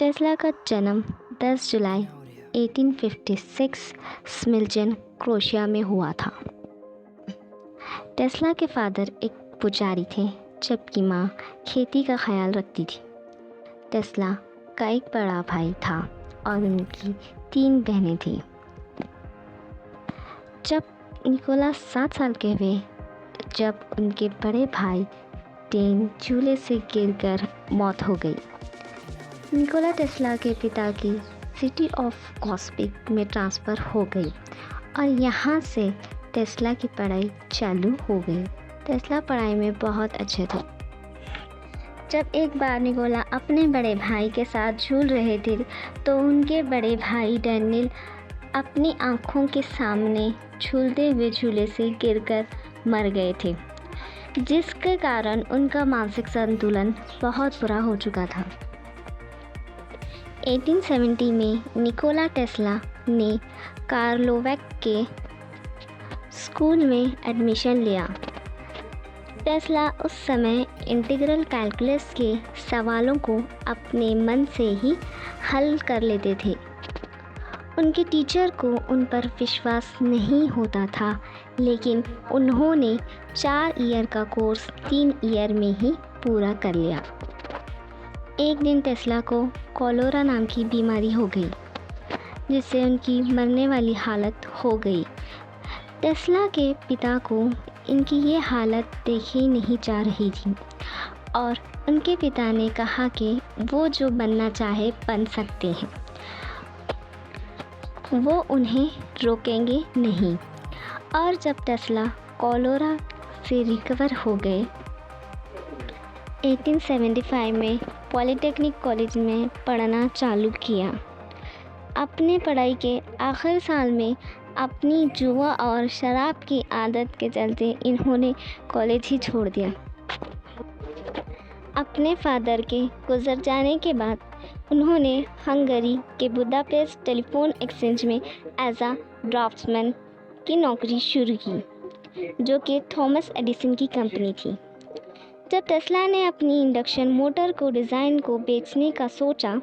Tesla का जन्म 10 जुलाई 1856 स्मिल्जन, Croatia में हुआ था। टेस्ला के फादर एक पुजारी थे, जबकि माँ खेती का ख्याल रखती थी। टेस्ला का एक बड़ा भाई था और उनकी 3 बहनें थीं। जब निकोला 7 साल के हुए, जब उनके बड़े भाई टेन चूल्हे से गिरकर मौत हो गई। निकोला टेस्ला के पिता की सिटी ऑफ कॉस्पिक में ट्रांसफ़र हो गई और यहाँ से टेस्ला की पढ़ाई चालू हो गई। टेस्ला पढ़ाई में बहुत अच्छे थे। जब एक बार निकोला अपने बड़े भाई के साथ झूल रहे थे तो उनके बड़े भाई डैनियल अपनी आँखों के सामने झूलते हुए झूले से गिरकर मर गए थे, जिसके कारण उनका मानसिक संतुलन बहुत बुरा हो चुका था। 1870 में निकोला टेस्ला ने कार्लोवैक के स्कूल में एडमिशन लिया। टेस्ला उस समय इंटीग्रल कैलकुलस के सवालों को अपने मन से ही हल कर लेते थे। उनके टीचर को उन पर विश्वास नहीं होता था, लेकिन उन्होंने 4 ईयर का कोर्स 3 ईयर में ही पूरा कर लिया। एक दिन टेस्ला को कोलेरा नाम की बीमारी हो गई, जिससे उनकी मरने वाली हालत हो गई। टेस्ला के पिता को इनकी ये हालत देखी नहीं जा रही थी और उनके पिता ने कहा कि वो जो बनना चाहे बन सकते हैं, वो उन्हें रोकेंगे नहीं। और जब टेस्ला कोलेरा से रिकवर हो गए, 1875 में पॉलिटेक्निक कॉलेज में पढ़ना चालू किया। अपने पढ़ाई के आखिरी साल में अपनी जुआ और शराब की आदत के चलते इन्होंने कॉलेज ही छोड़ दिया। अपने फादर के गुजर जाने के बाद उन्होंने हंगरी के बुदापेस्ट टेलीफोन एक्सचेंज में एज अ ड्राफ्ट्समैन की नौकरी शुरू की, जो कि थॉमस एडिसन की कंपनी थी। जब टेस्ला ने अपनी इंडक्शन मोटर को डिज़ाइन को बेचने का सोचा,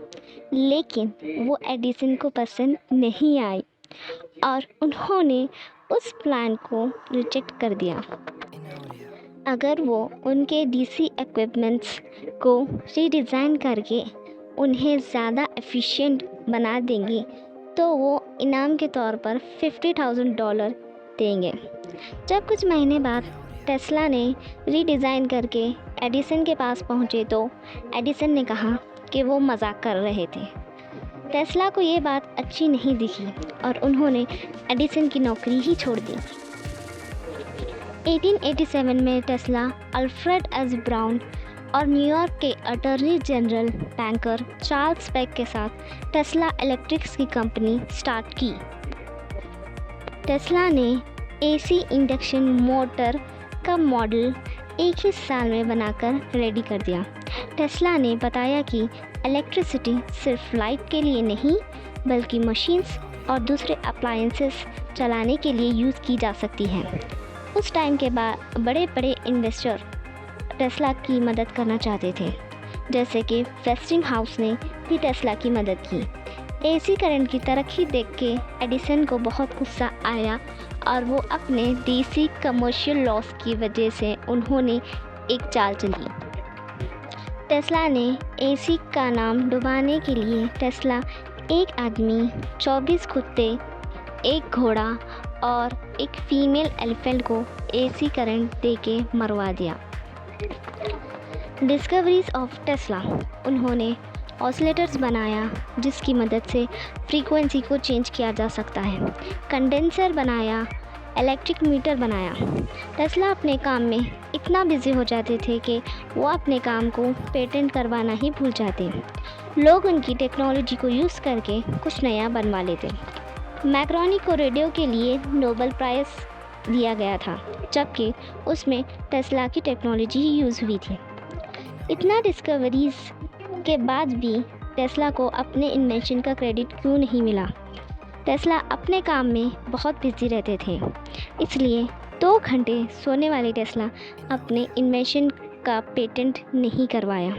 लेकिन वो एडिसन को पसंद नहीं आई और उन्होंने उस प्लान को रिजेक्ट कर दिया। अगर वो उनके डीसी इक्विपमेंट्स को रीडिज़ाइन करके उन्हें ज़्यादा एफिशिएंट बना देंगे तो वो इनाम के तौर पर $50,000 देंगे। जब कुछ महीने बाद टेस्ला ने रीडिज़ाइन करके एडिसन के पास पहुँचे तो एडिसन ने कहा कि वो मजाक कर रहे थे। टेस्ला को ये बात अच्छी नहीं दिखी और उन्होंने एडिसन की नौकरी ही छोड़ दी। 1887 में टेस्ला अल्फ्रेड एस ब्राउन और न्यूयॉर्क के attorney general banker Charles pack के साथ टेस्ला इलेक्ट्रिक्स की कंपनी स्टार्ट की। टेस्ला ने एसी इंडक्शन मोटर का मॉडल एक ही साल में बनाकर रेडी कर दिया। टेस्ला ने बताया कि इलेक्ट्रिसिटी सिर्फ लाइट के लिए नहीं, बल्कि मशीन्स और दूसरे अप्लायंसेस चलाने के लिए यूज़ की जा सकती है। उस टाइम के बाद बड़े बड़े इन्वेस्टर टेस्ला की मदद करना चाहते थे, जैसे कि वेस्टिंग हाउस ने भी टेस्ला की मदद की। एसी करंट की तरक्की देख के एडिसन को बहुत गुस्सा आया और वो अपने डीसी कमर्शियल लॉस की वजह से उन्होंने एक चाल चली। टेस्ला ने एसी का नाम डुबाने के लिए टेस्ला, एक आदमी, 24 कुत्ते, एक घोड़ा और एक फीमेल एलिफेंट को एसी करंट देके मरवा दिया। डिस्कवरीज ऑफ टेस्ला, उन्होंने ऑसिलेटर्स बनाया जिसकी मदद से फ्रीक्वेंसी को चेंज किया जा सकता है, कंडेंसर बनाया, इलेक्ट्रिक मीटर बनाया। टेस्ला अपने काम में इतना बिजी हो जाते थे कि वो अपने काम को पेटेंट करवाना ही भूल जाते। लोग उनकी टेक्नोलॉजी को यूज़ करके कुछ नया बनवा लेते। मैक्रोनी को रेडियो के लिए नोबेल प्राइज़ दिया गया था, जबकि उसमें टेस्ला की टेक्नोलॉजी ही यूज़ हुई थी। इतना डिस्कवरीज के बाद भी टेस्ला को अपने इन्वेंशन का क्रेडिट क्यों नहीं मिला? टेस्ला अपने काम में बहुत बिजी रहते थे, इसलिए 2 घंटे सोने वाले टेस्ला अपने इन्वेंशन का पेटेंट नहीं करवाया।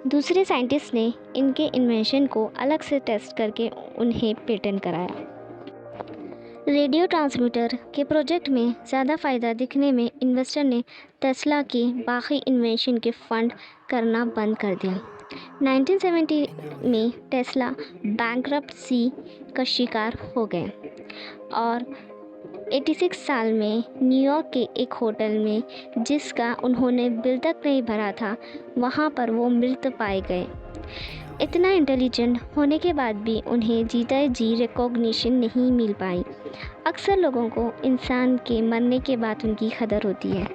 दूसरे साइंटिस्ट ने इनके इन्वेंशन को अलग से टेस्ट करके उन्हें पेटेंट कराया। रेडियो ट्रांसमीटर के प्रोजेक्ट में ज़्यादा फ़ायदा दिखने में इन्वेस्टर ने टेस्ला के बाकी इन्वेंशन के फंड करना बंद कर दिया। 1970 में टेस्ला बैंकरप्सी का शिकार हो गए और 86 साल में न्यूयॉर्क के एक होटल में, जिसका उन्होंने बिल तक नहीं भरा था, वहाँ पर वो मृत पाए गए। इतना इंटेलिजेंट होने के बाद भी उन्हें जीता जी रिकॉग्निशन नहीं मिल पाई। अक्सर लोगों को इंसान के मरने के बाद उनकी कदर होती है।